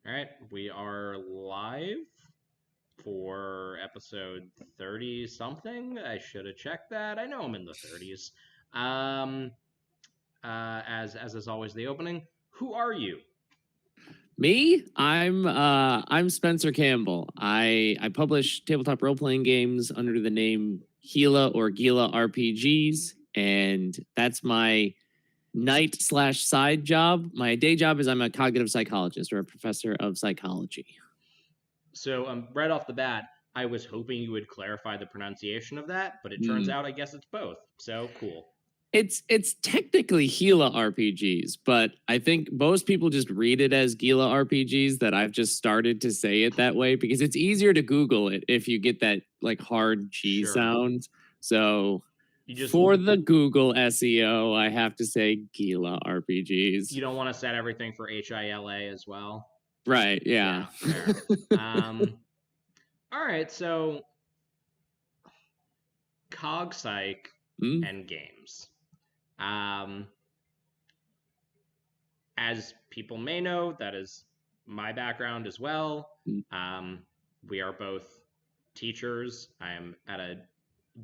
All right, we are live for episode 30 something. I should have checked that. I know I'm in the 30s. Um, as is always the opening. Who are you? Me? I'm Spencer Campbell. I publish tabletop role playing games under the name Gila or Gila RPGs, and that's my night/side job. My day job is I'm a cognitive psychologist or a professor of psychology. So, right off the bat, I was hoping you would clarify the pronunciation of that, but it turns Mm. out I guess it's both. So cool. It's technically Gila RPGs, but I think most people just read it as Gila RPGs. That I've just started to say it that way because it's easier to Google it if you get that like hard G Sure. sound. So You just for the Google SEO, I have to say Gila RPGs. you don't want to set everything for HILA as well. Right? Yeah. Yeah, fair. All right, so cog psych Mm, and games. Um, as people may know, that is my background as well. mm, Um, we are both teachers. I am at a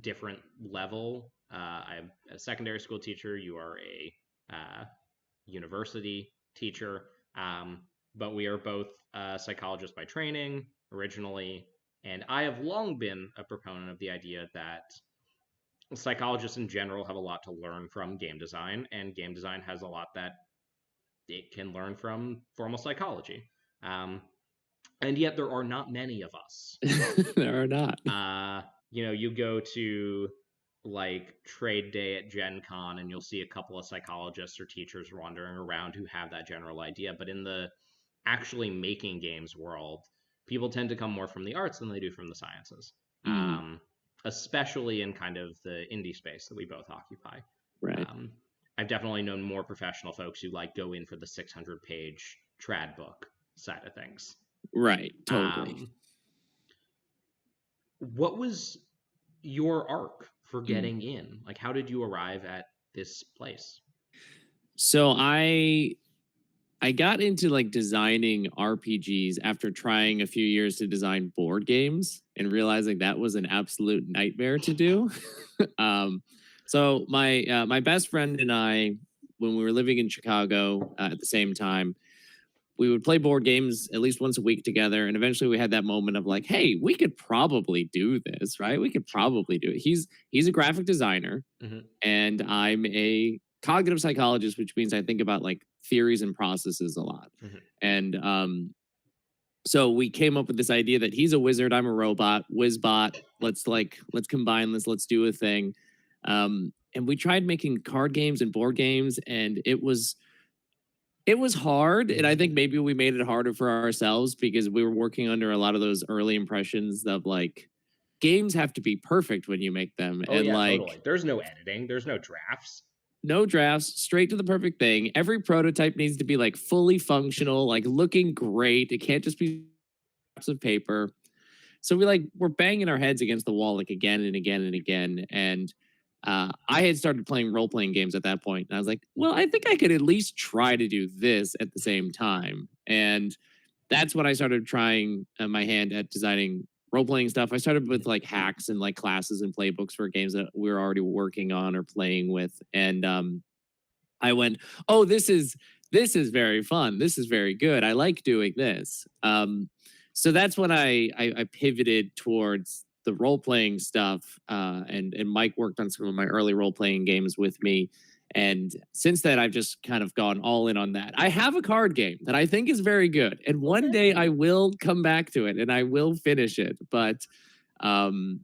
different level. I'm a secondary school teacher. You are a university teacher. But we are both psychologists by training originally. And I have long been a proponent of the idea that psychologists in general have a lot to learn from game design, and game design has a lot that it can learn from formal psychology. Um, and yet there are not many of us. there are not. You go to like trade day at Gen Con and you'll see a couple of psychologists or teachers wandering around who have that general idea. But in the actually making games world, people tend to come more from the arts than they do from the sciences. Mm, Especially in kind of the indie space that we both occupy. right. Um, I've definitely known more professional folks who like go in for the 600 page trad book side of things. Right. Totally. Um, what was your arc for Mm. getting in? Like, how did you arrive at this place? So I got into like designing RPGs after trying a few years to design board games and realizing that was an absolute nightmare to do. um, so my best friend and I, when we were living in Chicago at the same time, we would play board games at least once a week together, and eventually we had that moment of like, hey, we could probably do this, right? We could probably do it. He's a graphic designer, Mm-hmm. and I'm a cognitive psychologist, which means I think about like theories and processes a lot. Mm-hmm. And so we came up with this idea that he's a wizard, I'm a robot, Wizbot. Let's combine this. Let's do a thing. And we tried making card games and board games, and it was hard. And I think maybe we made it harder for ourselves because we were working under a lot of those early impressions of like games have to be perfect when you make them, Oh and yeah, like totally. There's no editing. There's no drafts. no drafts, straight to the perfect thing. Every prototype needs to be like fully functional, like looking great. It can't just be scraps of paper. So we're banging our heads against the wall like again and again and again. And I had started playing role playing games at that point, and I was like, well, I think I could at least try to do this at the same time. And that's when I started trying my hand at designing role playing stuff. I started with like hacks and like classes and playbooks for games that we were already working on or playing with, and I went, oh, this is very fun. This is very good. I like doing this. So that's when I pivoted towards the role playing stuff, and Mike worked on some of my early role playing games with me. And since then, I've just kind of gone all in on that. I have a card game that I think is very good, and one day I will come back to it and I will finish it. Um,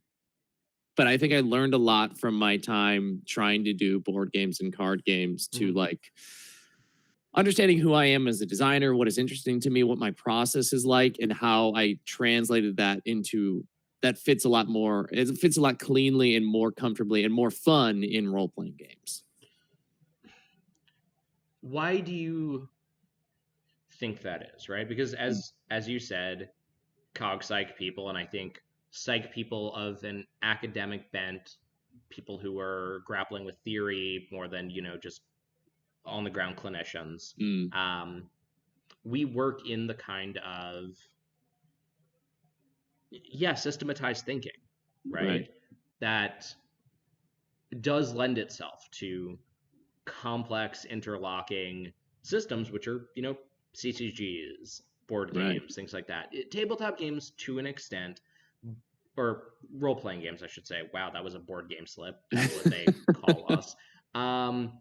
but I think I learned a lot from my time trying to do board games and card games to Mm-hmm. like understanding who I am as a designer, what is interesting to me, what my process is like, and how I translated that into that fits a lot more. It fits a lot cleanly and more comfortably and more fun in role playing games. Why do you think that is, right? Because as you said, cog psych people, and I think psych people of an academic bent, people who are grappling with theory more than just on the ground clinicians. Mm, Um, we work in the kind of systematized thinking, right? Right. That does lend itself to complex interlocking systems, which are, CCGs, board Right. games, things like that. Tabletop games, to an extent, or role playing games, I should say. Wow, that was a board game slip, as what they call us. Um,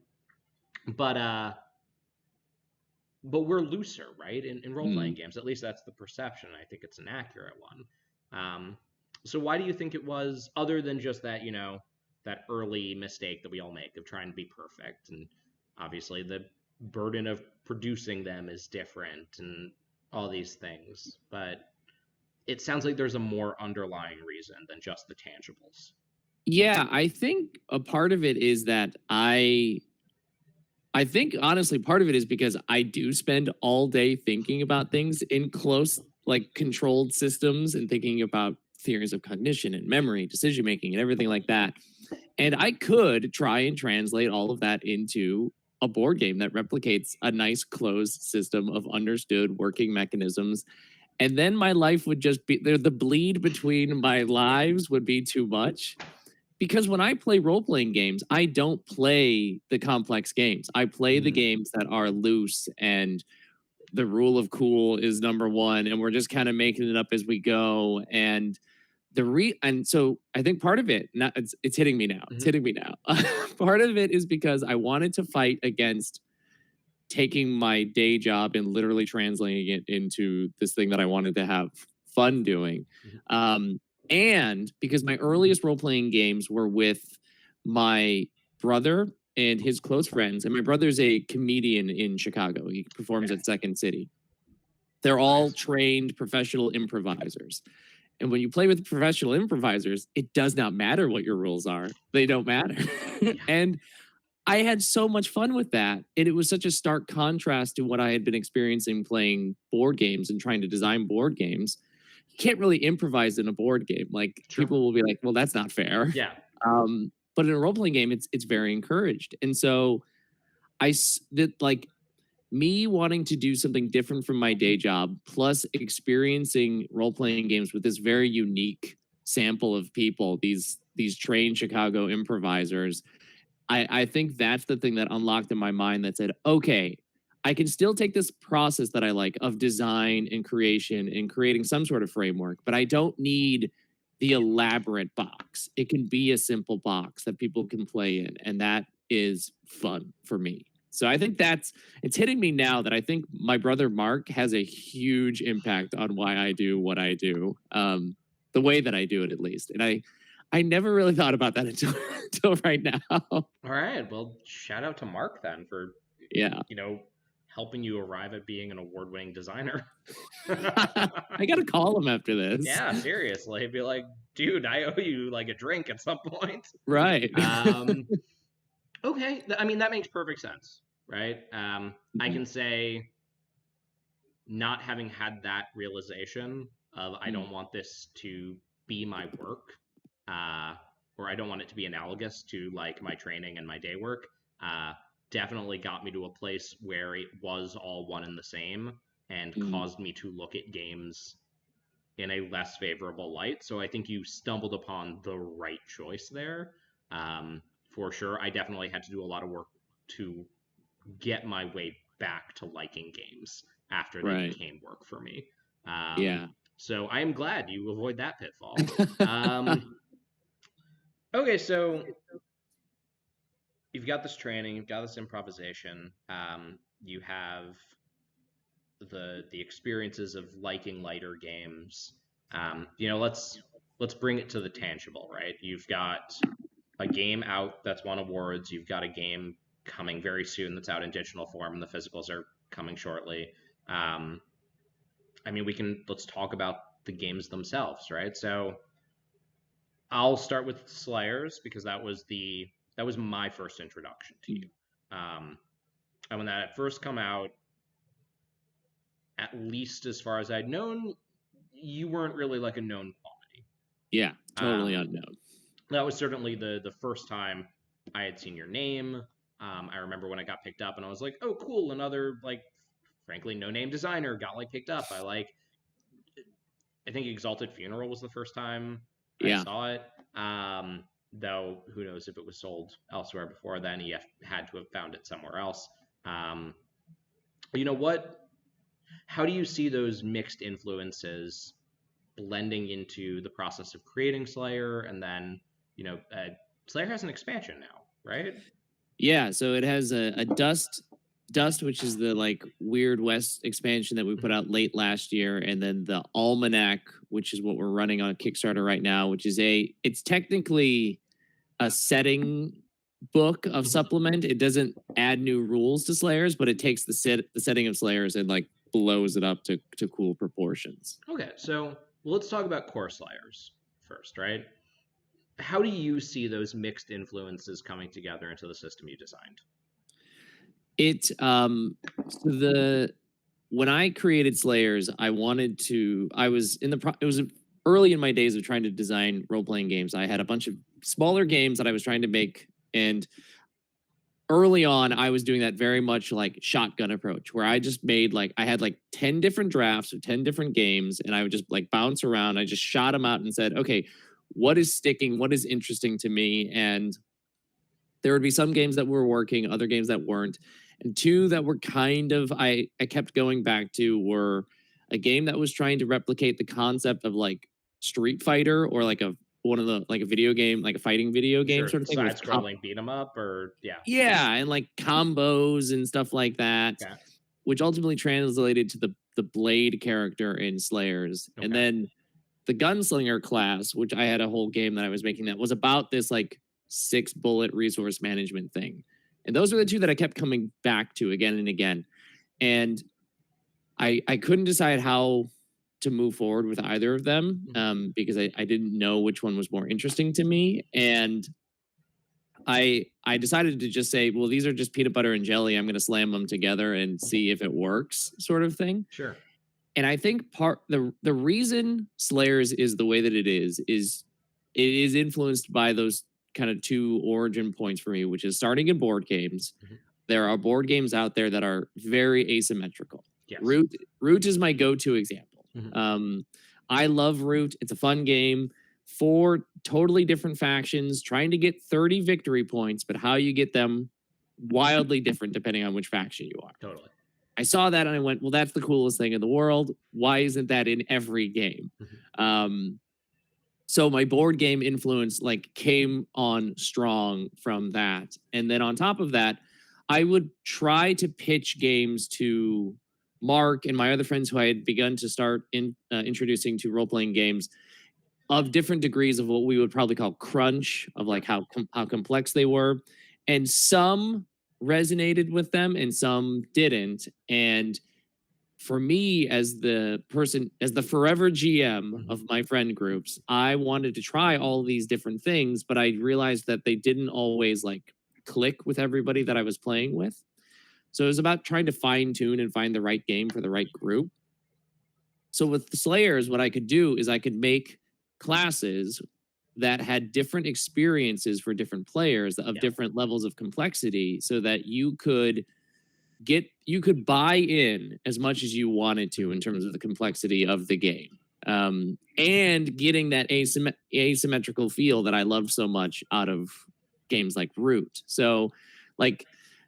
but we're looser, right? In role playing Mm. games, at least that's the perception. I think it's an accurate one. Um, so why do you think it was, other than just that, that early mistake that we all make of trying to be perfect, and obviously the burden of producing them is different, and all these things, but it sounds like there's a more underlying reason than just the tangibles. Yeah, I think a part of it is that I think honestly part of it is because I do spend all day thinking about things in close like controlled systems and thinking about theories of cognition and memory, decision making and everything like that. And I could try and translate all of that into a board game that replicates a nice closed system of understood working mechanisms. And then my life would just be the bleed between my lives would be too much. Because when I play role playing games, I don't play the complex games. I play the games that are loose and the rule of cool is number one, and we're just kind of making it up as we go. And and so I think part of it, not it's hitting me now. It's Mm-hmm. hitting me now. Part of it is because I wanted to fight against taking my day job and literally translating it into this thing that I wanted to have fun doing. Mm-hmm. And because my earliest role playing games were with my brother and his close friends, and my brother's a comedian in Chicago. He performs Okay. at Second City. They're all Nice. trained professional improvisers. And when you play with professional improvisers, it does not matter what your rules are. They don't matter. Yeah. And I had so much fun with that. And it was such a stark contrast to what I had been experiencing playing board games and trying to design board games. You can't really improvise in a board game. Like Sure. people will be like, well, that's not fair. Yeah. But in a role playing game, it's very encouraged. And so that like me wanting to do something different from my day job, plus experiencing role playing games with this very unique sample of people, these trained Chicago improvisers. I think that's the thing that unlocked in my mind that said, okay, I can still take this process that I like of design and creation and creating some sort of framework, but I don't need the elaborate box. It can be a simple box that people can play in, and that is fun for me. So I think it's hitting me now that I think my brother Mark has a huge impact on why I do what I do, the way that I do it at least. And I never really thought about that until right now. All right. Well, shout out to Mark then for, Yeah. helping you arrive at being an award-winning designer. I got to call him after this. Yeah, seriously. Be like, dude, I owe you like a drink at some point. Right. Okay. I mean, that makes perfect sense, right? I can say, not having had that realization of I don't want this to be my work, or I don't want it to be analogous to like my training and my day work, definitely got me to a place where it was all one and the same, and caused me to look at games in a less favorable light. So I think you stumbled upon the right choice there. For sure, I definitely had to do a lot of work to get my way back to liking games after they Right. became work for me. Yeah. So I am glad you avoid that pitfall. Okay, so you've got this training, you've got this improvisation, you have the experiences of liking lighter games. Let's bring it to the tangible, right? You've got a game out that's won awards. You've got a game coming very soon that's out in digital form, and the physicals are coming shortly. I mean, let's talk about the games themselves, right? So I'll start with Slayers because that was my first introduction to you. And when that had first come out, at least as far as I'd known, you weren't really like a known quantity. Yeah, totally unknown. That was certainly the first time I had seen your name. I remember when I got picked up and I was like, oh, cool, another like frankly, no name designer got like picked up. I think Exalted Funeral was the first time I Yeah. saw it. Though who knows if it was sold elsewhere before then. He had to have found it somewhere else. Um, you know what? How do you see those mixed influences blending into the process of creating Slayer? And then, Slayer has an expansion now, right? Yeah, so it has a Dust, which is the like Weird West expansion that we put out late last year, and then the Almanac, which is what we're running on Kickstarter right now, which is it's technically a setting book of supplement. It doesn't add new rules to Slayers, but it takes the setting of Slayers and like blows it up to cool proportions. Okay, so let's talk about core Slayers first, right? How do you see those mixed influences coming together into the system you designed? When I created Slayers, I was it was early in my days of trying to design role-playing games. I had a bunch of smaller games that I was trying to make, and early on I was doing that very much like shotgun approach, where I just made I had 10 different drafts of 10 different games, and I would just bounce around. I just shot them out and said, okay, what is sticking? What is interesting to me? And there would be some games that were working, other games that weren't. And two that were kind of I kept going back to were a game that was trying to replicate the concept of Street Fighter, or one of the a video game, like a fighting video game sort of thing. Side-scrolling beat 'em up, or yeah. Yeah, and combos and stuff like that, Okay. which ultimately translated to the Blade character in Slayers. Okay. And then the Gunslinger class, which I had a whole game that I was making that was about this 6-bullet resource management thing. And those are the two that I kept coming back to again and again. And I couldn't decide how to move forward with either of them, because I didn't know which one was more interesting to me. And I decided to just say, well, these are just peanut butter and jelly. I'm going to slam them together and see if it works, sort of thing. Sure. And I think the reason Slayers is the way that it is it is influenced by those kind of two origin points for me, which is starting in board games. There are board games out there that are very asymmetrical. Yes. Root is my go-to example. I love Root. It's a fun game. 4 totally different factions trying to get 30 victory points, but how you get them wildly different depending on which faction you are. Totally. I saw that and I went, well, that's the coolest thing in the world. Why isn't that in every game? So my board game influence came on strong from that. And then on top of that, I would try to pitch games to Mark and my other friends who I had begun to start introducing to role-playing games of different degrees of what we would probably call crunch, of how complex they were. And some resonated with them and some didn't. And for me, as the forever GM of my friend groups, I wanted to try all these different things, but I realized that they didn't always click with everybody that I was playing with. So it was about trying to fine tune and find the right game for the right group. So with the Slayers, what I could do is I could make classes that had different experiences for different players of different levels of complexity, so that you could buy in as much as you wanted to in terms of the complexity of the game, and getting that asymmetrical feel that I love so much out of games like Root. So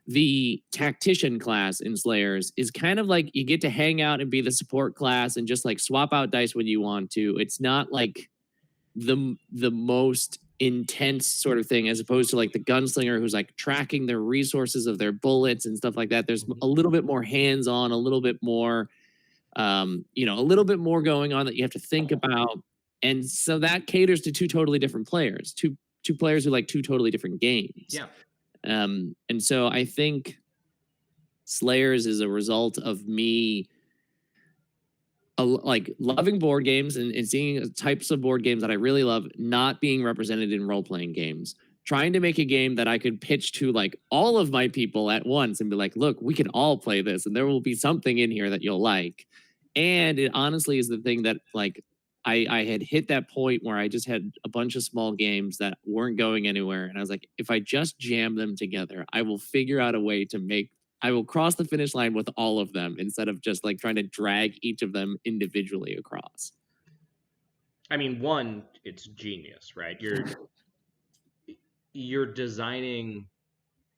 the tactician class in Slayers is kind of you get to hang out and be the support class and just swap out dice when you want to. It's not the most intense sort of thing, as opposed to the gunslinger who's tracking the resources of their bullets and stuff like that. There's a little bit more hands-on, a little bit more a little bit more going on that you have to think about. And so that caters to two totally different players, two players who like two totally different games. Yeah. And so I think Slayers is a result of me loving board games and seeing types of board games that I really love not being represented in role-playing games, trying to make a game that I could pitch to all of my people at once and be look, we can all play this and there will be something in here that you'll like. And it honestly is the thing that I had hit that point where I just had a bunch of small games that weren't going anywhere. And I was if I just jam them together, I will figure out a way to make I will cross the finish line with all of them instead of just like trying to drag each of them individually across. I mean, one, it's genius, right? You're designing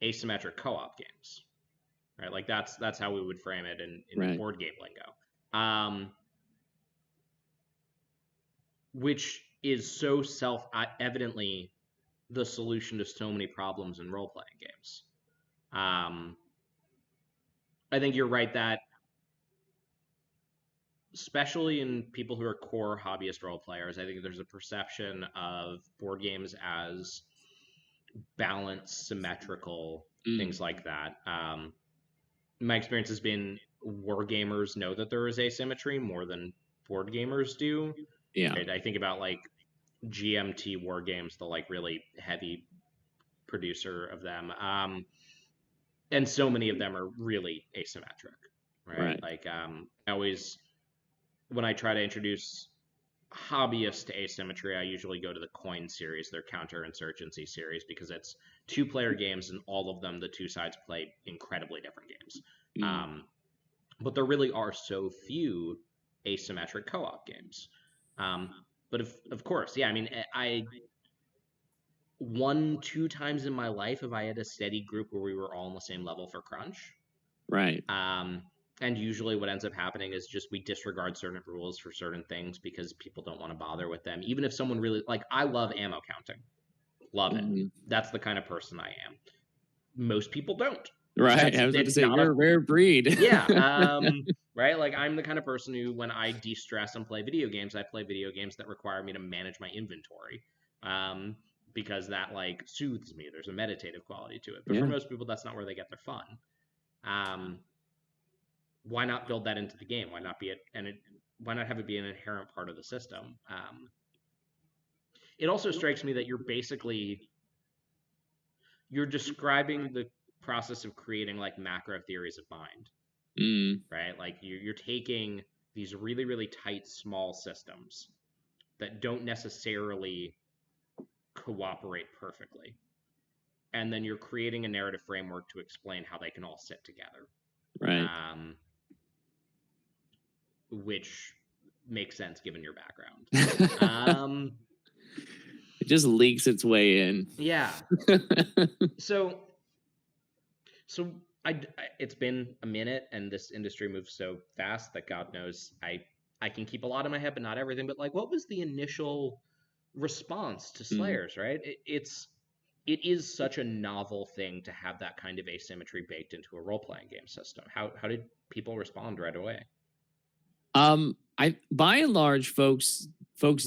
asymmetric co-op games, right? Like that's how we would frame it in Right. board game lingo, which is so self-evidently the solution to so many problems in role-playing games. I think you're right that, especially in people who are core hobbyist role players, I think there's a perception of board games as balanced, symmetrical, things like that. My experience has been war gamers know that there is asymmetry more than board gamers do. Yeah. Right? I think about like GMT war games, the like really heavy producer of them. And so many of them are really asymmetric, right? Like I always, when I try to introduce hobbyists to asymmetry, I usually go to the Coin series, their counterinsurgency series, because it's 2-player games and all of them, the two sides play incredibly different games. But there really are so few asymmetric co-op games. But of course, yeah, I mean, I 1-2 times in my life have I had a steady group where we were all on the same level for crunch. Right. And usually what ends up happening is just we disregard certain rules for certain things because people don't want to bother with them. Even if someone really, like, I love ammo counting. Love it. That's the kind of person I am. Most people don't. Right. I was about to say, you're a rare breed. Yeah. Right? Like, I'm the kind of person who, when I de-stress and play video games, I play video games that require me to manage my inventory. Because that, like, soothes me. There's a meditative quality to it. But for most people, that's not where they get their fun. Why not build that into the game? Why not why not have it be an inherent part of the system? It also strikes me that you're describing the process of creating like macro theories of mind, right? Like you're taking these really, really tight, small systems that don't necessarily cooperate perfectly. And then you're creating a narrative framework to explain how they can all sit together. Right. Which makes sense given your background. It just leaks its way in. Yeah. So it's been a minute, and this industry moves so fast that God knows I can keep a lot in my head, but not everything. But like, what was the initial response to Slayers? Right? It is such a novel thing to have that kind of asymmetry baked into a role-playing game system. How did people respond right away? By and large, folks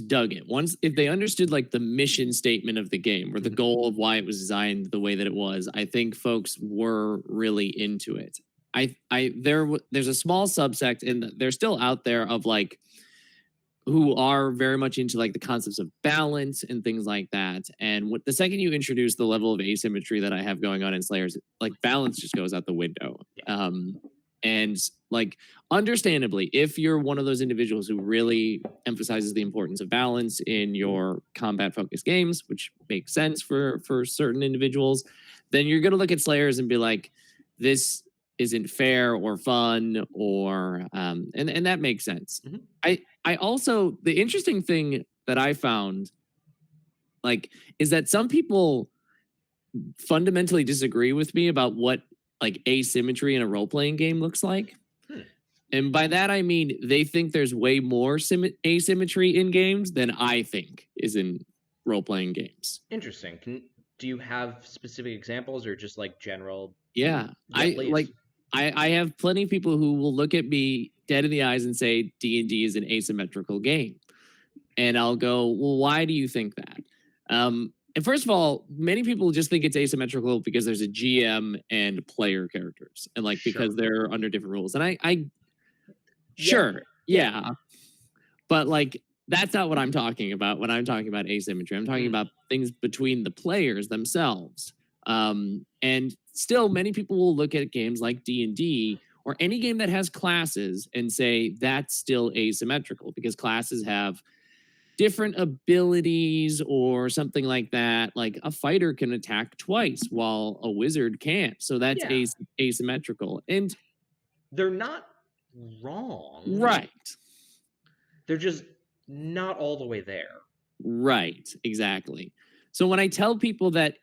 dug it. Once, if they understood like the mission statement of the game or the goal of why it was designed the way that it was, I think folks were really into it. There's a small subsect, and they're still out there, of like who are very much into like the concepts of balance and things like that. And the second you introduce the level of asymmetry that I have going on in Slayers, like balance just goes out the window. And like, understandably, if you're one of those individuals who really emphasizes the importance of balance in your combat-focused games, which makes sense for certain individuals, then you're going to look at Slayers and be like, this isn't fair or fun, or and that makes sense. I also, the interesting thing that I found, like, is that some people fundamentally disagree with me about what like asymmetry in a role-playing game looks like. And by that, I mean, they think there's way more asymmetry in games than I think is in role-playing games. Interesting. Do you have specific examples or just like general? Yeah. I have plenty of people who will look at me dead in the eyes and say D&D is an asymmetrical game. And I'll go, well, why do you think that? And first of all, many people just think it's asymmetrical because there's a GM and player characters, and like because they're under different rules. And yeah. But like, that's not what I'm talking about when I'm talking about asymmetry. I'm talking about things between the players themselves. And still, many people will look at games like D&D or any game that has classes and say that's still asymmetrical because classes have different abilities or something like that. Like a fighter can attack twice while a wizard can't. So that's Yeah. asymmetrical. And They're not wrong. right. They're just not all the way there. Right, exactly. So when I tell people that,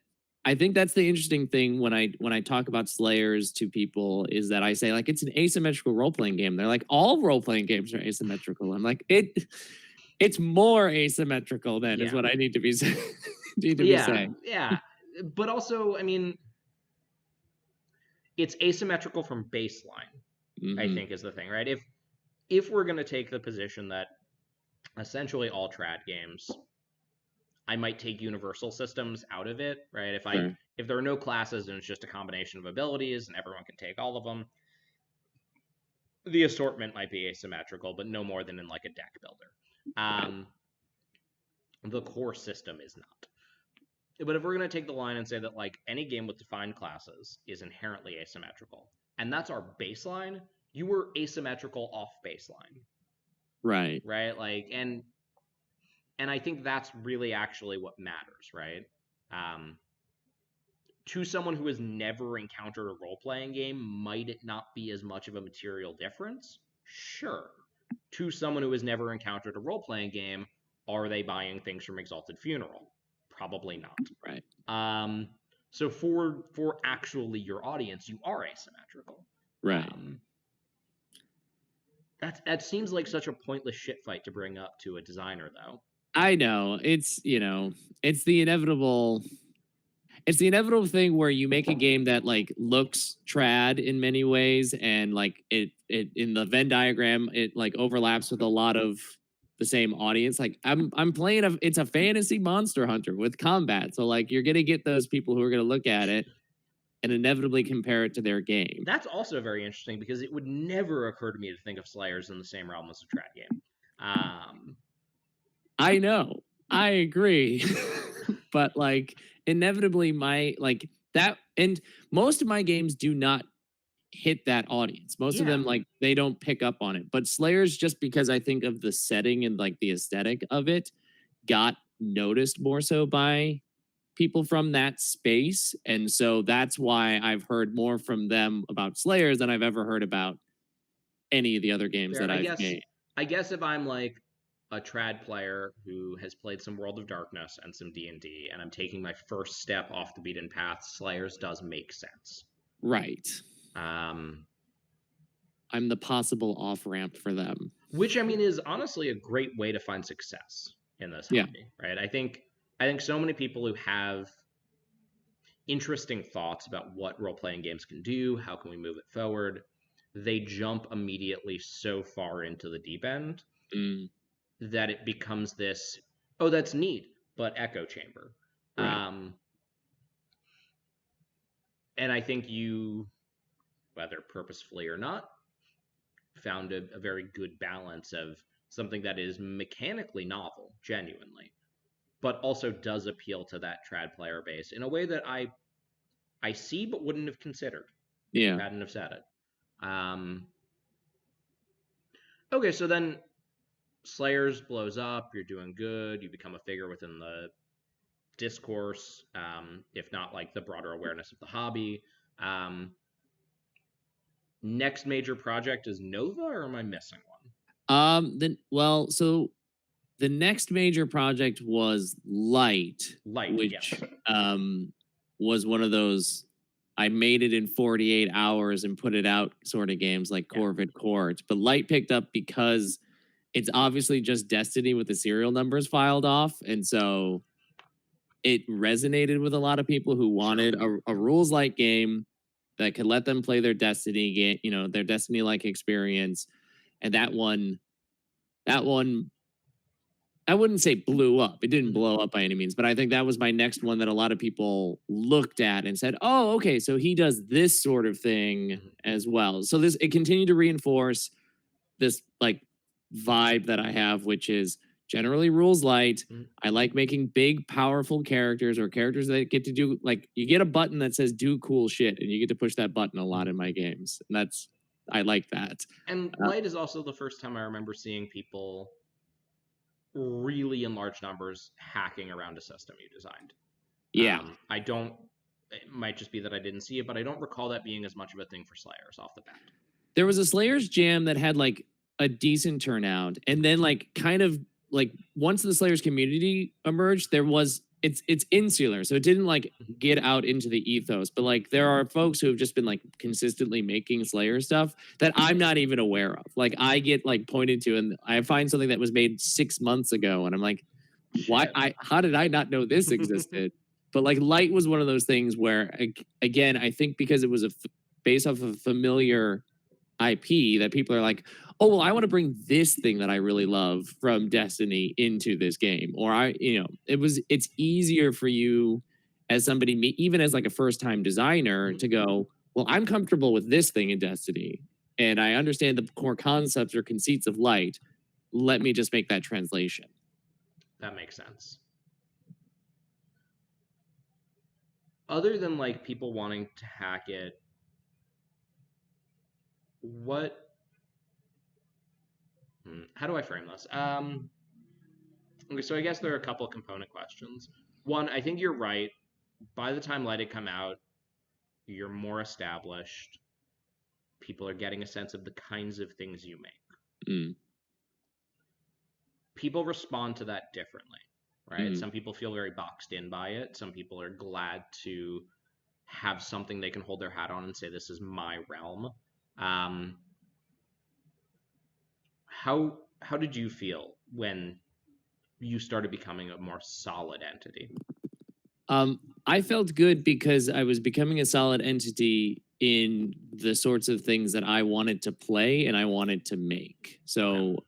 I think that's the interesting thing when I talk about Slayers to people is that I say like it's an asymmetrical role playing game. They're like all role playing games are asymmetrical. I'm like it's more asymmetrical than is Yeah. what I need to be saying. Yeah, yeah. But also, I mean, it's asymmetrical from baseline, I think is the thing, right? If we're going to take the position that essentially all trad games, I might take universal systems out of it, right? Sure. If there are no classes and it's just a combination of abilities and everyone can take all of them, the assortment might be asymmetrical, but no more than in like a deck builder. The core system is not. But if we're going to take the line and say that like any game with defined classes is inherently asymmetrical, and that's our baseline, you were asymmetrical off baseline. Right. Right? Like and I think that's really actually what matters, right? To someone who has never encountered a role-playing game, might it not be as much of a material difference? Sure. To someone who has never encountered a role-playing game, are they buying things from Exalted Funeral? Probably not. Right. So for actually your audience, you are asymmetrical. Right. That seems like such a pointless shit fight to bring up to a designer, though. I know. It's, it's the inevitable thing where you make a game that like looks trad in many ways, and like it in the Venn diagram it like overlaps with a lot of the same audience. Like I'm playing it's a fantasy monster hunter with combat, so like you're gonna get those people who are gonna look at it and inevitably compare it to their game. That's also very interesting because it would never occur to me to think of Slayers in the same realm as a trad game. I know, I agree. But like inevitably my like that, and most of my games do not hit that audience. Most of them like they don't pick up on it. But Slayers, just because I think of the setting and like the aesthetic of it, got noticed more so by people from that space. And so that's why I've heard more from them about Slayers than I've ever heard about any of the other games that I've made. I guess if I'm like a trad player who has played some World of Darkness and some D&D, and I'm taking my first step off the beaten path, Slayers does make sense. Right. I'm the possible off-ramp for them. Which, I mean, is honestly a great way to find success in this hobby, right? I think so many people who have interesting thoughts about what role-playing games can do, how can we move it forward, they jump immediately so far into the deep end that it becomes this, oh, that's neat, but echo chamber. Right. And I think you, whether purposefully or not, found a very good balance of something that is mechanically novel, genuinely, but also does appeal to that trad player base in a way that I see but wouldn't have considered. Yeah. If I hadn't have said it. Okay, so then Slayers blows up, you're doing good, you become a figure within the discourse, if not like the broader awareness of the hobby. Next major project is Nova, or am I missing one? So the next major project was Light, which yes. Was one of those I made it in 48 hours and put it out sort of games like Corvid Court. But Light picked up because it's obviously just Destiny with the serial numbers filed off. And so it resonated with a lot of people who wanted a rules light game that could let them play their Destiny game, their Destiny-like experience. And that one, I wouldn't say blew up. It didn't blow up by any means, but I think that was my next one that a lot of people looked at and said, oh, okay, so he does this sort of thing as well. So it continued to reinforce this like vibe that I have, which is generally rules light. I like making big, powerful characters, or characters that get to do, like, you get a button that says do cool shit and you get to push that button a lot in my games. And I like that. And Light is also the first time I remember seeing people really in large numbers hacking around a system you designed. Yeah. I don't. It might just be that I didn't see it, but I don't recall that being as much of a thing for Slayers off the bat. There was a Slayers jam that had like a decent turnout, and then like kind of like once the Slayers community emerged, there was it's insular, so it didn't like get out into the ethos. But like there are folks who have just been like consistently making Slayer stuff that I'm not even aware of. Like I get like pointed to, and I find something that was made 6 months ago, and I'm like, why? How did I not know this existed? But like Light was one of those things where again, I think because it was based off of a familiar IP that people are like, oh, well, I want to bring this thing that I really love from Destiny into this game. Or it's easier for you as somebody, even as like a first time designer, to go, well, I'm comfortable with this thing in Destiny. And I understand the core concepts or conceits of Light. Let me just make that translation. That makes sense. Other than like people wanting to hack it, how do I frame this? Okay, so I guess there are a couple of component questions. One, I think you're right. By the time Light had come out, you're more established. People are getting a sense of the kinds of things you make. People respond to that differently, right? Some people feel very boxed in by it. Some people are glad to have something they can hold their hat on and say, this is my realm. How did you feel when you started becoming a more solid entity? I felt good because I was becoming a solid entity in the sorts of things that I wanted to play and I wanted to make. So,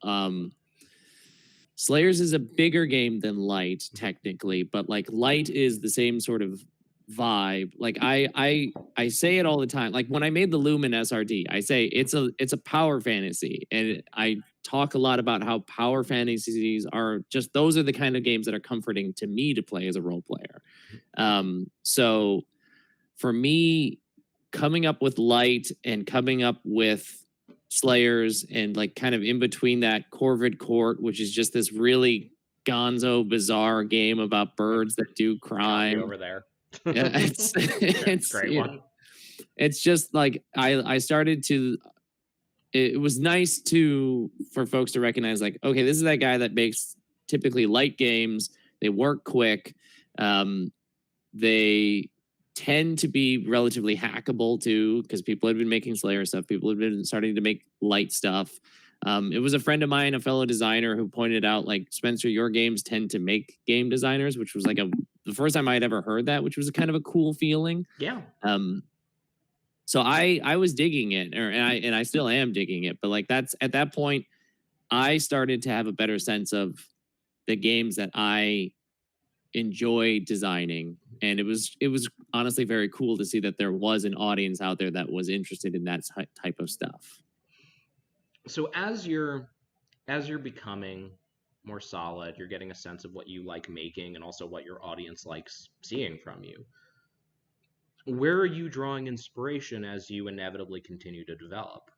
Slayers is a bigger game than Light, technically, but like Light is the same sort of vibe. Like I say it all the time. Like when I made the Lumen SRD, I say it's a power fantasy, and I talk a lot about how power fantasies are just those are the kind of games that are comforting to me to play as a role player. So for me, coming up with Light and coming up with Slayers and like kind of in between that Corvid Court, which is just this really gonzo bizarre game about birds that do crime over there. Yeah, it's great one. It's just like I started to it was nice for folks to recognize like, okay, this is that guy that makes typically light games. They work quick. They tend to be relatively hackable too, because people had been making Slayer stuff. People had been starting to make light stuff. It was a friend of mine, a fellow designer, who pointed out like, Spencer, your games tend to make game designers, which was like the first time I had ever heard that, which was kind of a cool feeling. Yeah. So I was digging it, and I still am digging it. But like that's at that point, I started to have a better sense of the games that I enjoy designing, and it was honestly very cool to see that there was an audience out there that was interested in that type of stuff. So as you're becoming more solid, you're getting a sense of what you like making and also what your audience likes seeing from you. Where are you drawing inspiration as you inevitably continue to develop?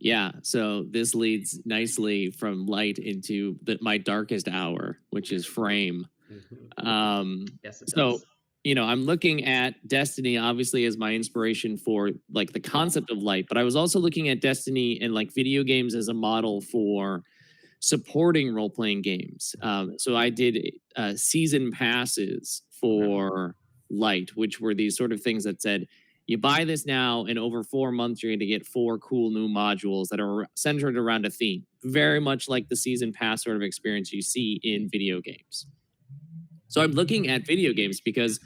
Yeah, so this leads nicely from Light into my darkest hour, which is Frame. Yes, it does. I'm looking at Destiny obviously as my inspiration for like the concept of Light, but I was also looking at Destiny and like video games as a model for supporting role-playing games. So I did season passes for Light, which were these sort of things that said, you buy this now, and over 4 months, you're going to get 4 cool new modules that are centered around a theme. Very much like the season pass sort of experience you see in video games. So I'm looking at video games because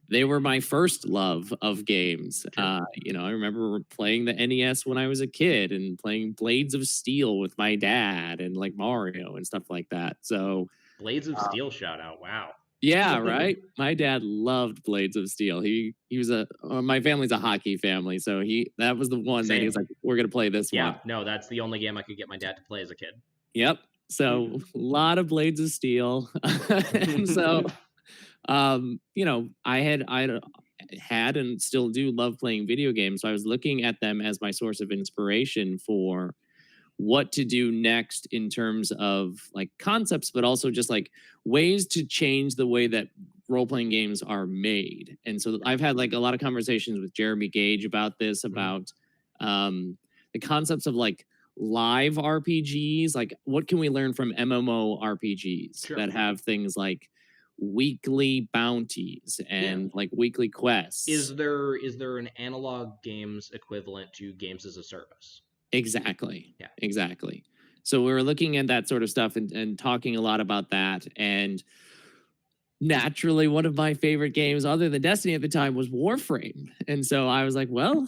they were my first love of games. I remember playing the NES when I was a kid and playing Blades of Steel with my dad and like Mario and stuff like that. So Blades of Steel shout out. Wow. Yeah, right. My dad loved Blades of Steel. He was my family's a hockey family, so that was the one that he was like, we're gonna play this one. Yeah, no, that's the only game I could get my dad to play as a kid. Yep. So a lot of Blades of Steel. And so I had and still do love playing video games. So I was looking at them as my source of inspiration for what to do next in terms of like concepts, but also just like ways to change the way that role playing games are made. And so I've had like a lot of conversations with Jeremy Gage about this, about the concepts of like live RPGs, like what can we learn from MMO RPGs Sure. that have things like weekly bounties and like weekly quests. Is there an analog games equivalent to games as a service? Exactly. Yeah. Exactly. So we were looking at that sort of stuff and talking a lot about that. And naturally, one of my favorite games, other than Destiny at the time, was Warframe. And so I was like, well,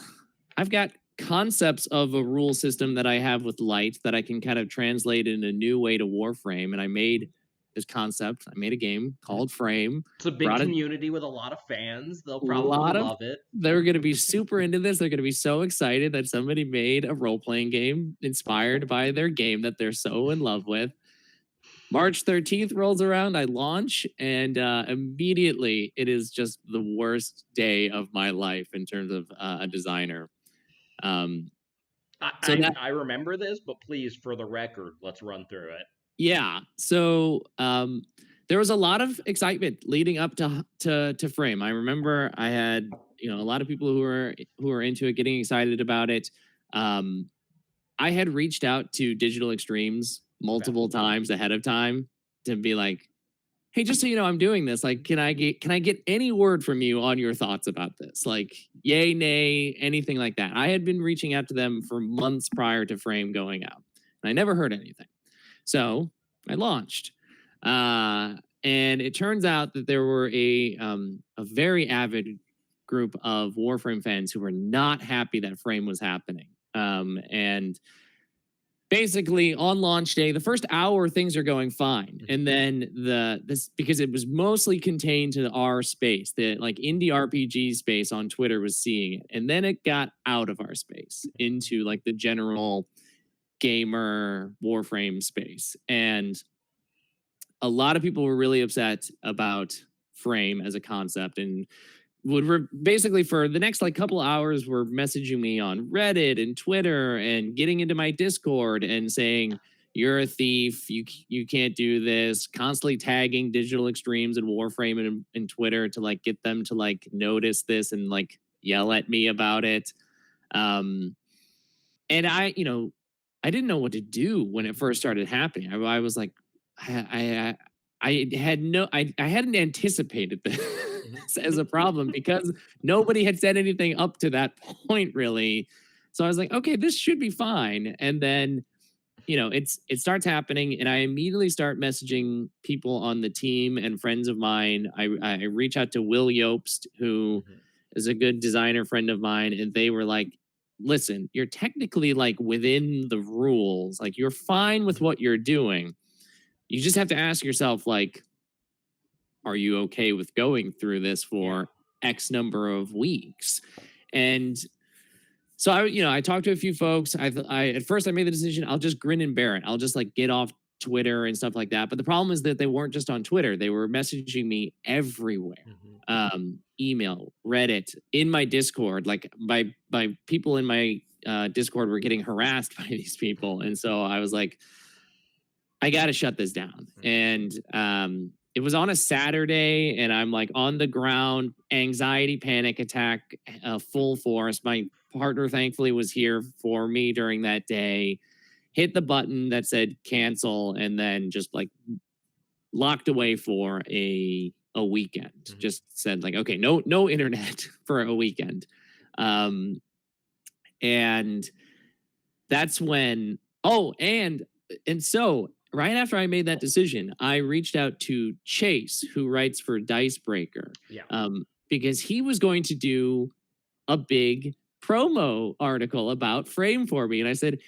I've got concepts of a rule system that I have with Light that I can kind of translate in a new way to Warframe. And I made this concept. I made a game called Frame. It's a big community with a lot of fans. They'll probably love it. They're going to be super into this. They're going to be so excited that somebody made a role-playing game inspired by their game that they're so in love with. March 13th rolls around, I launch, and immediately it is just the worst day of my life in terms of a designer. I remember this, but please, for the record, let's run through it. Yeah. So there was a lot of excitement leading up to Frame. I remember I had a lot of people who were into it, getting excited about it. I had reached out to Digital Extremes multiple times ahead of time to be like, hey, just so you know, I'm doing this. Like, can I get any word from you on your thoughts about this? Like, yay, nay, anything like that. I had been reaching out to them for months prior to Frame going out, and I never heard anything. So I launched, and it turns out that there were a very avid group of Warframe fans who were not happy that Frame was happening. And basically on launch day, the first hour things are going fine, and then this because it was mostly contained to our space, the like indie RPG space on Twitter was seeing it, and then it got out of our space into like the general gamer Warframe space, and a lot of people were really upset about Frame as a concept, and would basically for the next like couple hours were messaging me on Reddit and Twitter and getting into my Discord and saying, you're a thief, you can't do this, constantly tagging Digital Extremes and Warframe and Twitter to like get them to like notice this and like yell at me about it. And I didn't know what to do when it first started happening. I was like, I hadn't anticipated this as a problem because nobody had said anything up to that point, really. So I was like, okay, this should be fine. And then, it starts happening, and I immediately start messaging people on the team and friends of mine. I reach out to Will Yobst, who is a good designer friend of mine, and they were like, listen, you're technically like within the rules. Like, you're fine with what you're doing. You just have to ask yourself, like, are you okay with going through this for X number of weeks? And so I talked to a few folks. I at first I made the decision, I'll just grin and bear it. I'll just like get off Twitter and stuff like that. But the problem is that they weren't just on Twitter. They were messaging me everywhere. Email, Reddit, in my Discord. Like by people in my Discord were getting harassed by these people. And so I was like, I got to shut this down. And it was on a Saturday, and I'm like on the ground, anxiety, panic attack, full force. My partner thankfully was here for me during that day. Hit the button that said cancel, and then just like locked away for a weekend. Just said like, okay, no internet for a weekend. And that's when and so right after I made that decision, I reached out to Chase, who writes for Dicebreaker, because he was going to do a big promo article about Frame for me. And I said,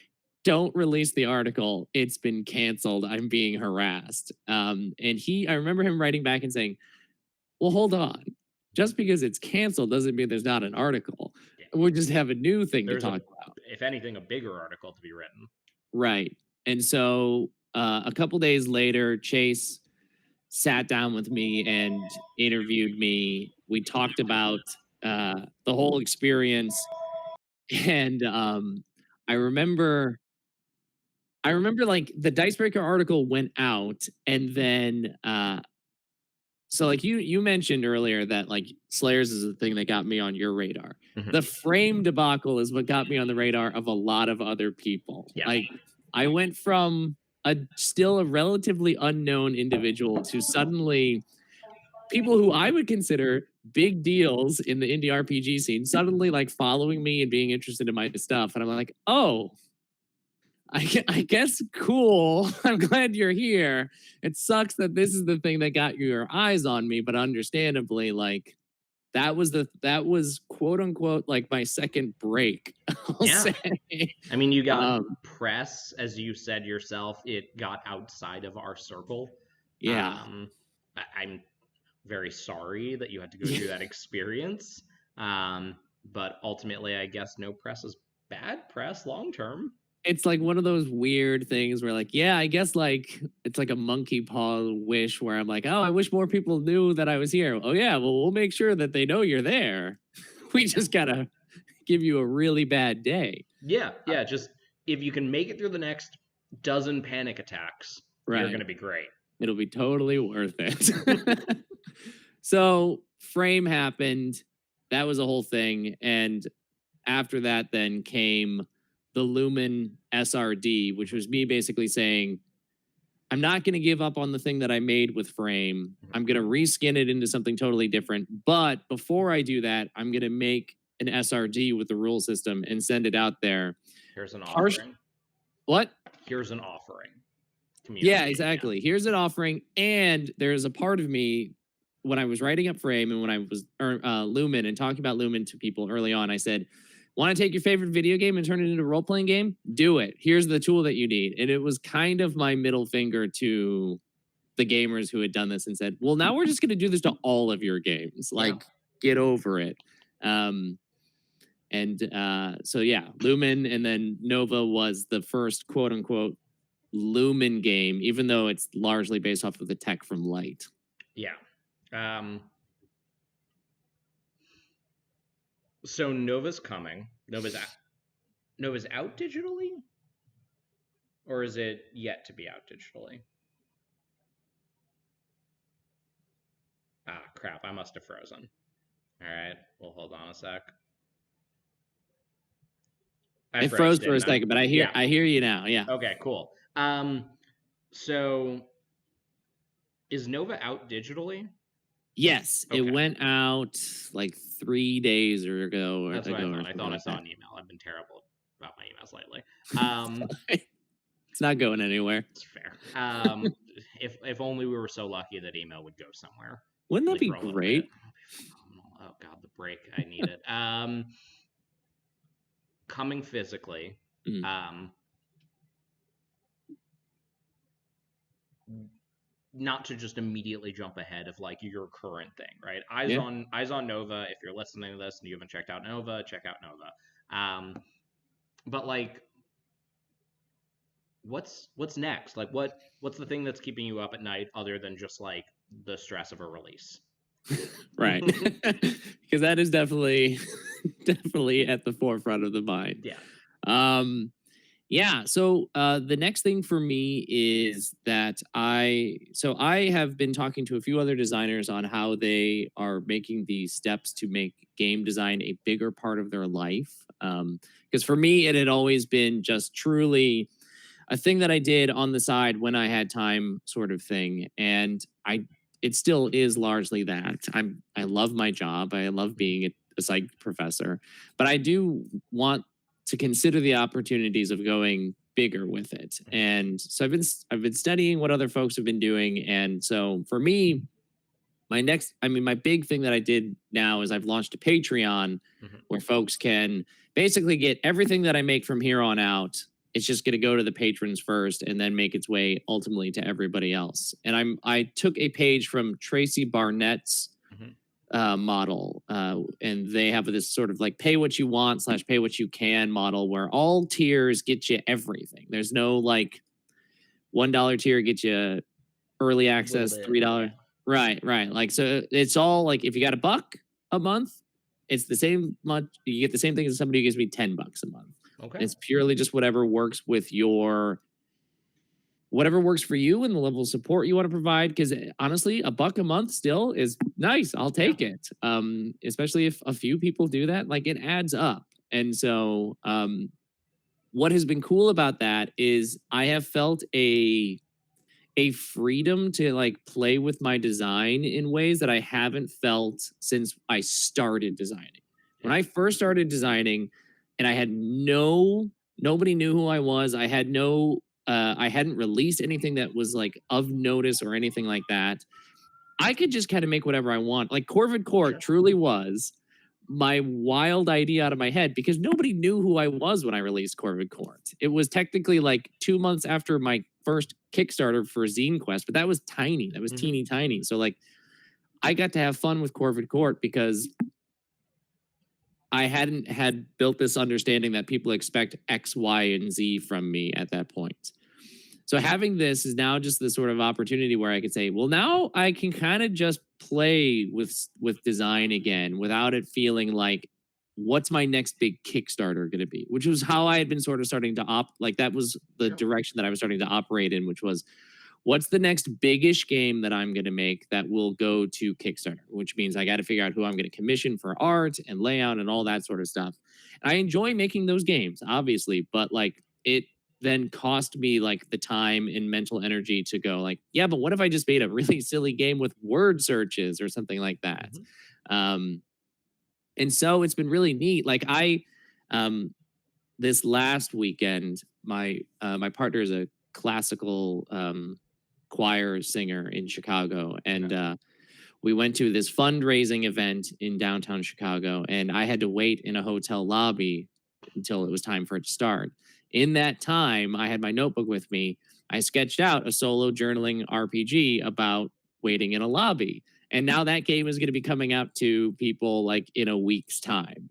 don't release the article. It's been canceled. I'm being harassed. And I remember him writing back and saying, well, hold on. Just because it's canceled doesn't mean there's not an article. We'll just have a new thing to talk about. If anything, a bigger article to be written. Right. And so a couple days later, Chase sat down with me and interviewed me. We talked about the whole experience. And I remember I remember like the Dicebreaker article went out, and then so like you mentioned earlier that like Slayers is the thing that got me on your radar. Mhm. The frame debacle is what got me on the radar of a lot of other people. Yeah. Like I went from still a relatively unknown individual to suddenly people who I would consider big deals in the indie RPG scene suddenly like following me and being interested in my stuff. And I'm like, oh, I guess cool. I'm glad you're here. It sucks that this is the thing that got your eyes on me, but understandably, like that was quote unquote like my second break. I'll Yeah. say. I mean, you got press, as you said yourself. It got outside of our circle. Yeah. I'm very sorry that you had to go through that experience. But ultimately, I guess no press is bad press long term. It's like one of those weird things where like, yeah, I guess like it's like a monkey paw wish where I'm like, oh, I wish more people knew that I was here. Oh yeah, well, we'll make sure that they know you're there. We just gotta give you a really bad day. Yeah. Just if you can make it through the next dozen panic attacks, you're gonna be great. It'll be totally worth it. So frame happened. That was a whole thing. And after that then came the Lumen SRD, which was me basically saying, I'm not going to give up on the thing that I made with Frame. I'm going to reskin it into something totally different. But before I do that, I'm going to make an SRD with the rule system and send it out there. Here's an offering. What? Here's an offering. Yeah, exactly. Here's an offering. And there's a part of me when I was writing up Frame and when I was Lumen and talking about Lumen to people early on, I said, want to take your favorite video game and turn it into a role-playing game? Do it. Here's the tool that you need. And it was kind of my middle finger to the gamers who had done this and said, well, now we're just going to do this to all of your games. Like, get over it. So yeah, Lumen, and then Nova was the first quote-unquote Lumen game, even though it's largely based off of the tech from Light. Yeah. So Nova's coming. Nova's out digitally? Or is it yet to be out digitally? Ah, crap. I must have frozen. All right. Well, hold on a sec. It froze for a second, but I hear you now. Yeah. Okay, cool. So is Nova out digitally? Yes, okay. It went out like 3 days ago. That's what I thought. I thought I saw an email. I've been terrible about my emails lately. It's not going anywhere. It's fair. If only we were so lucky that email would go somewhere. Wouldn't that be great? Oh God, the break. I need it. Coming physically. Not to just immediately jump ahead of like your current thing, right? Eyes on Nova. If you're listening to this and you haven't checked out Nova, check out Nova. But like, what's next? Like, what's the thing that's keeping you up at night other than just like the stress of a release? Right, because that is definitely at the forefront of the mind. Yeah. Yeah. So the next thing for me is that I have been talking to a few other designers on how they are making these steps to make game design a bigger part of their life. Because for me, it had always been just truly a thing that I did on the side when I had time, sort of thing. And it still is largely that. I love my job. I love being a psych professor, but I do want to consider the opportunities of going bigger with it. And so I've been studying what other folks have been doing. And so for me, my big thing that I did now is I've launched a Patreon where folks can basically get everything that I make from here on out. It's just going to go to the patrons first and then make its way ultimately to everybody else. And I took a page from Tracy Barnett's model, and they have this sort of like pay what you want / pay what you can model where all tiers get you everything. There's no like $1 tier gets you early access, $3. Right. Like, so it's all like, if you got $1 a month, it's the same much. You get the same thing as somebody who gives me $10 a month. Okay. It's purely just whatever works with your whatever works for you and the level of support you want to provide. Because honestly, $1 a month still is nice. I'll take it. Especially if a few people do that, like it adds up. And so, what has been cool about that is I have felt a freedom to like play with my design in ways that I haven't felt since I started designing. When I first started designing and I had nobody knew who I was. I hadn't released anything that was like of notice or anything like that. I could just kind of make whatever I want. Like Corvid Court truly was my wild idea out of my head because nobody knew who I was when I released Corvid Court. It was technically like 2 months after my first Kickstarter for Zine Quest, but that was tiny. That was teeny tiny. So like I got to have fun with Corvid Court because I hadn't had built this understanding that people expect X, Y, and Z from me at that point. So having this is now just the sort of opportunity where I could say, well, now I can kind of just play with design again without it feeling like, what's my next big Kickstarter going to be? Which was how I had been sort of starting to like that was the direction that I was starting to operate in, which was, what's the next biggish game that I'm going to make that will go to Kickstarter? Which means I got to figure out who I'm going to commission for art and layout and all that sort of stuff. And I enjoy making those games, obviously, but like it then cost me like the time and mental energy to go like, yeah, but what if I just made a really silly game with word searches or something like that? And so it's been really neat. Like this last weekend, my partner is a classical choir singer in Chicago, and we went to this fundraising event in downtown Chicago, and I had to wait in a hotel lobby until it was time for it to start. In that time, I had my notebook with me. I sketched out a solo journaling RPG about waiting in a lobby. And now that game is going to be coming out to people like in a week's time.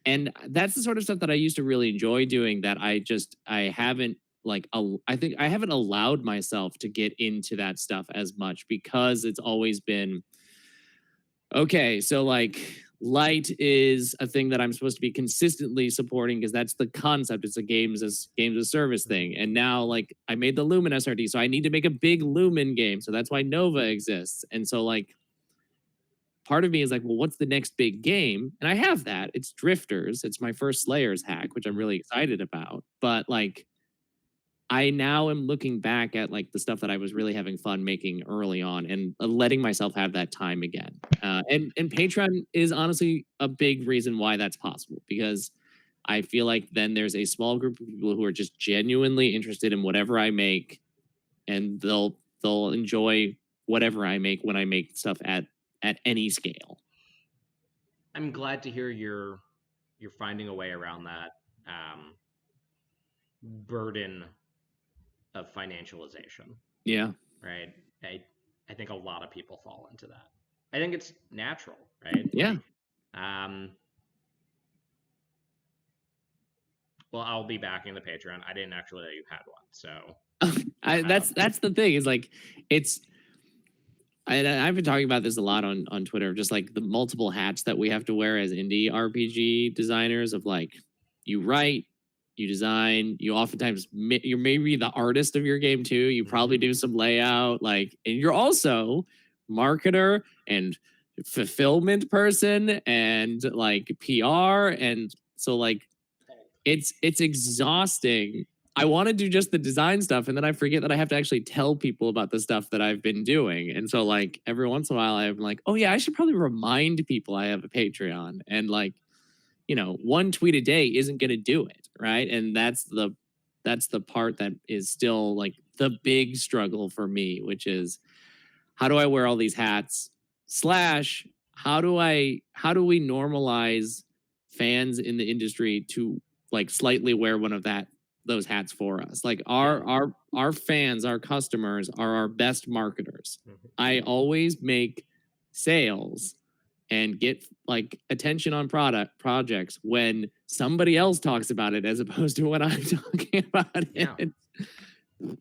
And that's the sort of stuff that I used to really enjoy doing that I haven't I think I haven't allowed myself to get into that stuff as much because it's always been, okay, so like light is a thing that I'm supposed to be consistently supporting because that's the concept. It's a games as service thing. And now like I made the Lumen SRD, so I need to make a big Lumen game. So that's why Nova exists. And so like part of me is like, well, what's the next big game? And I have that. It's Drifters. It's my first Slayers hack, which I'm really excited about. But like I now am looking back at like the stuff that I was really having fun making early on and letting myself have that time again. And Patreon is honestly a big reason why that's possible because I feel like then there's a small group of people who are just genuinely interested in whatever I make, and they'll enjoy whatever I make when I make stuff at any scale. I'm glad to hear you're finding a way around that burden of financialization. Yeah. Right. I think a lot of people fall into that. I think it's natural, right? Yeah. Well, I'll be backing the Patreon. I didn't actually know you had one, so that's the thing. Is like I've been talking about this a lot on Twitter, just like the multiple hats that we have to wear as indie RPG designers. Of like, you write, you design, you oftentimes you're maybe the artist of your game too. You probably do some layout, like, and you're also marketer and fulfillment person and like PR, and so like it's exhausting. I want to do just the design stuff, and then I forget that I have to actually tell people about the stuff that I've been doing. And so like every once in a while I'm like, oh yeah, I should probably remind people I have a Patreon. And like, you know, one tweet a day isn't going to do it, right? And that's the part that is still like the big struggle for me, which is how do I wear all these hats? / how do we normalize fans in the industry to like slightly wear one of those hats for us? Like our fans, our customers are our best marketers. I always make sales and get like attention on projects when somebody else talks about it as opposed to when I'm talking about it.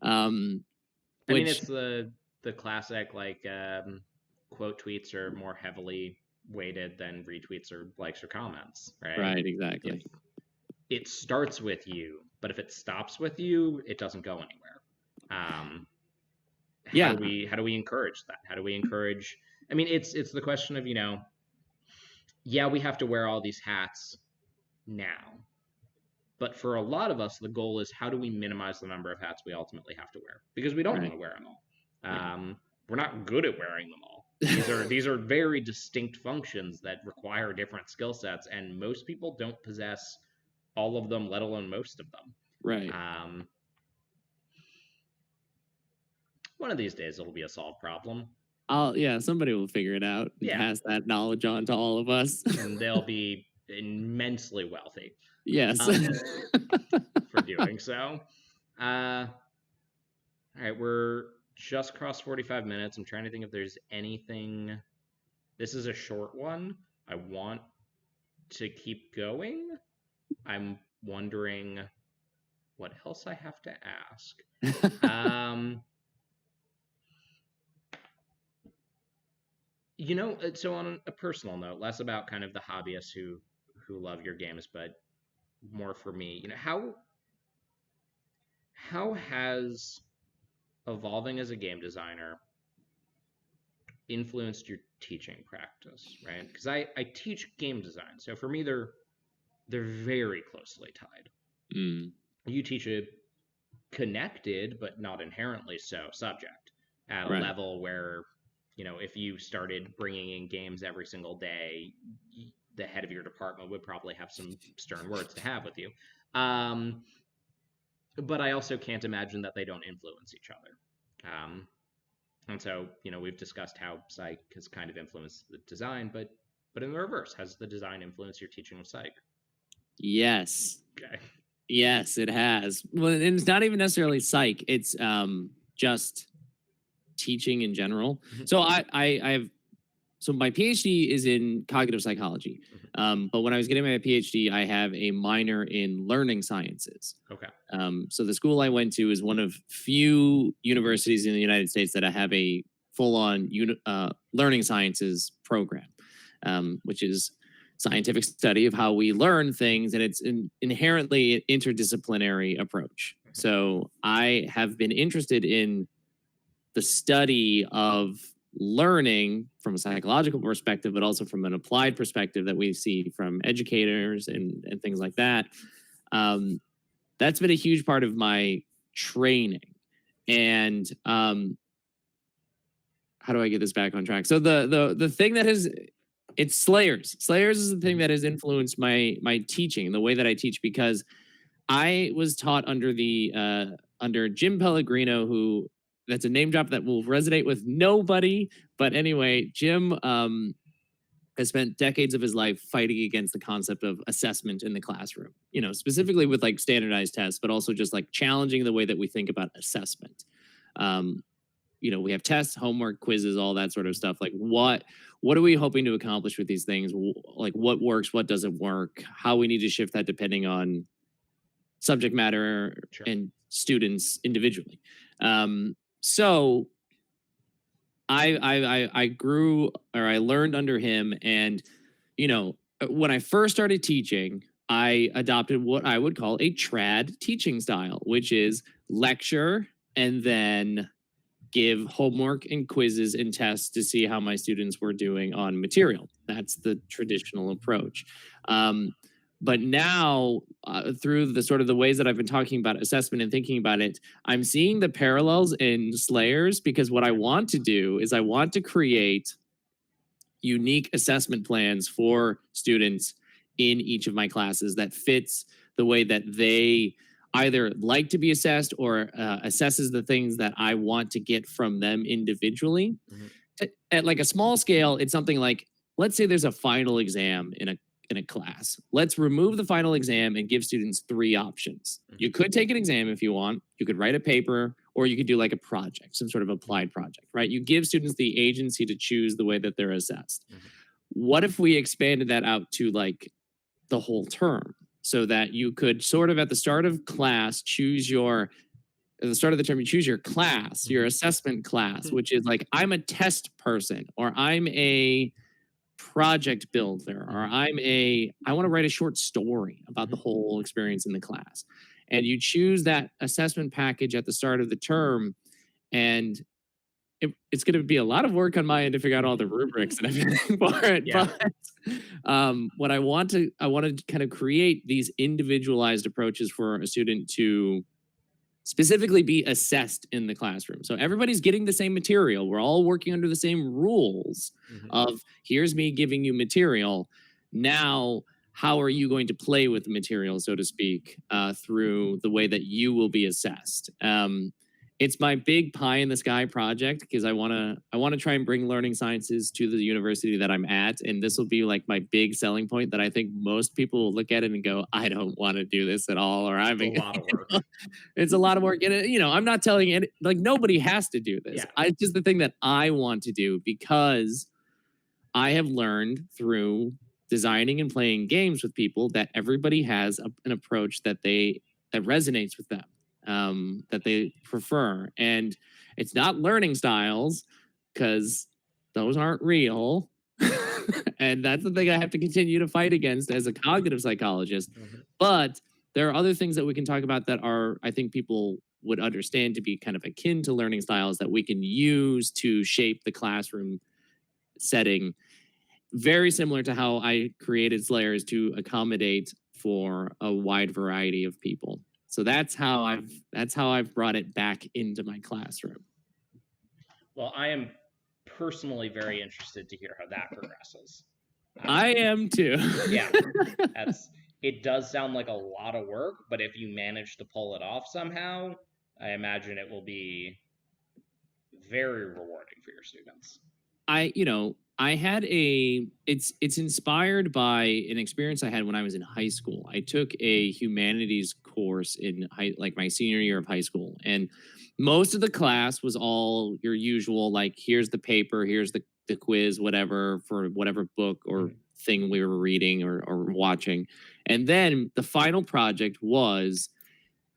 I mean, it's the classic like quote tweets are more heavily weighted than retweets or likes or comments, right? Right, exactly. It starts with you, but if it stops with you, it doesn't go anywhere. How Yeah. do we encourage that? How do we encourage? I mean, it's the question of, yeah, we have to wear all these hats now, but for a lot of us, the goal is how do we minimize the number of hats we ultimately have to wear, because we don't Right. want to wear them all. Yeah. We're not good at wearing them all. These are very distinct functions that require different skill sets, and most people don't possess all of them, let alone most of them. Right. One of these days it'll be a solved problem. Somebody will figure it out and Yeah. pass that knowledge on to all of us. And they'll be immensely wealthy. Yes. For doing so. All right, we're just crossed 45 minutes. I'm trying to think if there's anything. This is a short one. I want to keep going. I'm wondering what else I have to ask. So on a personal note, less about kind of the hobbyists who love your games, but more for me, how has evolving as a game designer influenced your teaching practice, right? Because I teach game design, so for me they're very closely tied. You teach a connected but not inherently so subject at a level where, if you started bringing in games every single day, the head of your department would probably have some stern words to have with you. But I also can't imagine that they don't influence each other. And so, we've discussed how psych has kind of influenced the design, but in the reverse, has the design influenced your teaching of psych? Yes. Okay. Yes, it has. Well, and it's not even necessarily psych. It's just teaching in general. So so my PhD is in cognitive psychology. But when I was getting my PhD, I have a minor in learning sciences. Okay. So the school I went to is one of few universities in the United States that have a full-on learning sciences program, which is scientific study of how we learn things, and it's an inherently interdisciplinary approach. So I have been interested in the study of learning from a psychological perspective, but also from an applied perspective that we see from educators and things like that. That's been a huge part of my training. And how do I get this back on track? So the thing that has it's Slayers. Slayers is the thing that has influenced my teaching, the way that I teach, because I was taught under Jim Pellegrino, who that's a name drop that will resonate with nobody. But anyway, Jim has spent decades of his life fighting against the concept of assessment in the classroom, specifically with like standardized tests, but also just like challenging the way that we think about assessment. We have tests, homework, quizzes, all that sort of stuff. Like what are we hoping to accomplish with these things? Like what works, what doesn't work, how we need to shift that depending on subject matter and students individually. So I grew, or I learned under him, and when I first started teaching, I adopted what I would call a trad teaching style, which is lecture and then give homework and quizzes and tests to see how my students were doing on material. That's the traditional approach. But now, through the sort of the ways that I've been talking about assessment and thinking about it, I'm seeing the parallels in Slayers, because what I want to do is I want to create unique assessment plans for students in each of my classes that fits the way that they either like to be assessed or assesses the things that I want to get from them individually. At like a small scale, it's something like, let's say there's a final exam in a class. Let's remove the final exam and give students 3 options. You could take an exam if you want. You could write a paper, or you could do like a project, some sort of applied project, right? You give students the agency to choose the way that they're assessed. What if we expanded that out to like the whole term, so that you could sort of at the start of class at the start of the term, you choose your class, your assessment class, which is like, I'm a test person, or I'm a project builder, or I want to write a short story about the whole experience in the class. and you choose that assessment package at the start of the term, and it's going to be a lot of work on my end to figure out all the rubrics and everything for it. Yeah. But what I want to kind of create these individualized approaches for a student to specifically be assessed in the classroom. So everybody's getting the same material. We're all working under the same rules of here's me giving you material. Now, how are you going to play with the material, so to speak, through the way that you will be assessed? It's my big pie in the sky project because I want to try and bring learning sciences to the university that I'm at, and this will be like my big selling point that I think most people will look at it and go, I don't want to do this at all, or I'm a lot of work. It's a lot of work, and I'm not telling it like nobody has to do this. Yeah. It's just the thing that I want to do because I have learned through designing and playing games with people that everybody has an approach that resonates with them. That they prefer. And it's not learning styles because those aren't real. And that's the thing I have to continue to fight against as a cognitive psychologist. But there are other things that we can talk about that I think people would understand to be kind of akin to learning styles that we can use to shape the classroom setting. Very similar to how I created Slayers to accommodate for a wide variety of people. So that's how I've brought it back into my classroom. Well, I am personally very interested to hear how that progresses. I am too. Yeah, it does sound like a lot of work, but if you manage to pull it off somehow, I imagine it will be very rewarding for your students. It's inspired by an experience I had when I was in high school. I took a humanities course in my senior year of high school, and most of the class was all your usual, like, here's the paper, here's the quiz, whatever, for whatever book or thing we were reading or watching. And then the final project was,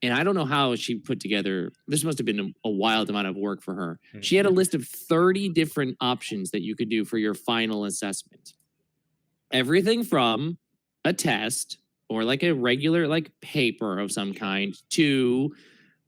and I don't know how she put together, this must have been a wild amount of work for her. She had a list of 30 different options that you could do for your final assessment. Everything from a test or like a regular like paper of some kind to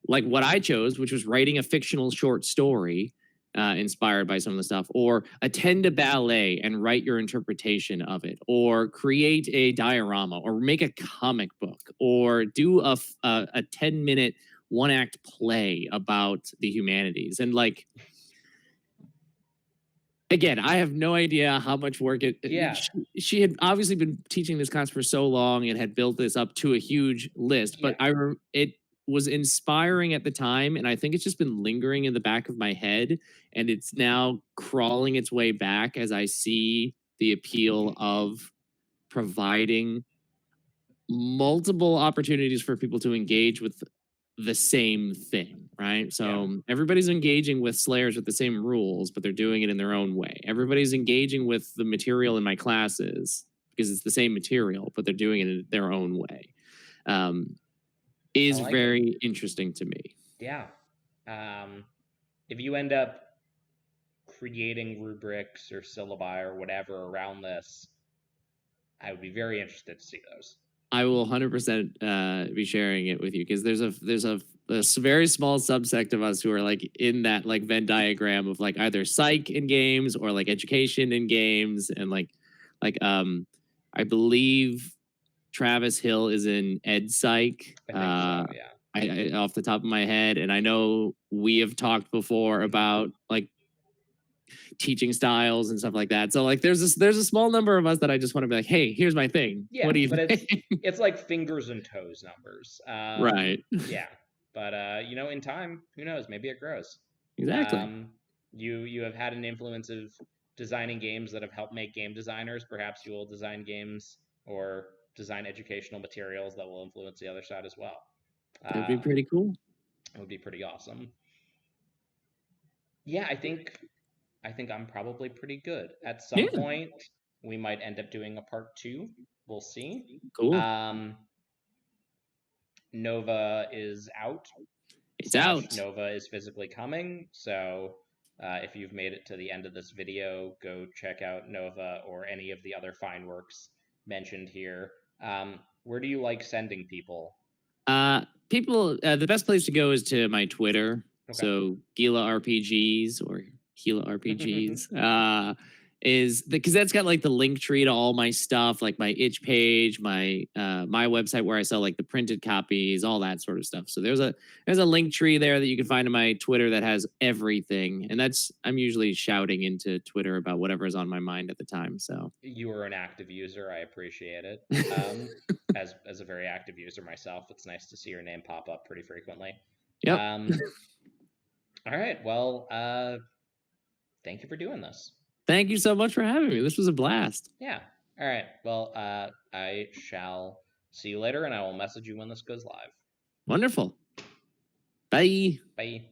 like what I chose, which was writing a fictional short story inspired by some of the stuff, or attend a ballet and write your interpretation of it, or create a diorama, or make a comic book, or do a 10-minute one-act play about the humanities. And like, again, I have no idea how much work she had obviously been teaching this class for so long and had built this up to a huge list, but it was inspiring at the time, and I think it's just been lingering in the back of my head, and it's now crawling its way back as I see the appeal of providing multiple opportunities for people to engage with the same thing, right? So everybody's engaging with Slayers with the same rules, but they're doing it in their own way. Everybody's engaging with the material in my classes because it's the same material, but they're doing it in their own way. Is very interesting to me. Yeah. If you end up creating rubrics or syllabi or whatever around this, I would be very interested to see those. I will 100% be sharing it with you because there's a very small subsect of us who are like in that like Venn diagram of like either psych in games or like education in games, and like I believe Travis Hill is in ed psych. I think so, yeah. I off the top of my head, and I know we have talked before about like teaching styles and stuff like that. So like there's a small number of us that I just want to be like, hey, here's my thing. Yeah, what do you think? It's like fingers and toes numbers. Right. Yeah. But in time, who knows? Maybe it grows. Exactly. You have had an influence of designing games that have helped make game designers. Perhaps you will design games or design educational materials that will influence the other side as well. That'd be pretty cool. It would be pretty awesome. Yeah, I think I'm probably pretty good. At some point, we might end up doing a part 2. We'll see. Cool. Nova is out. It's out. Nova is physically coming. So if you've made it to the end of this video, go check out Nova or any of the other fine works mentioned here. Where do you like sending people? people, the best place to go is to my Twitter. Okay. So Gila RPGs or Gila RPGs. Is because that's got like the link tree to all my stuff, like my itch page, my website where I sell like the printed copies, all that sort of stuff. So there's a link tree there that you can find in my Twitter that has everything, and I'm usually shouting into Twitter about whatever is on my mind at the time. So you are an active user. I appreciate it. As a very active user myself, it's nice to see your name pop up pretty frequently. Yep. All right. Well, thank you for doing this. Thank you so much for having me. This was a blast. Yeah. All right. Well, I shall see you later, and I will message you when this goes live. Wonderful. Bye. Bye.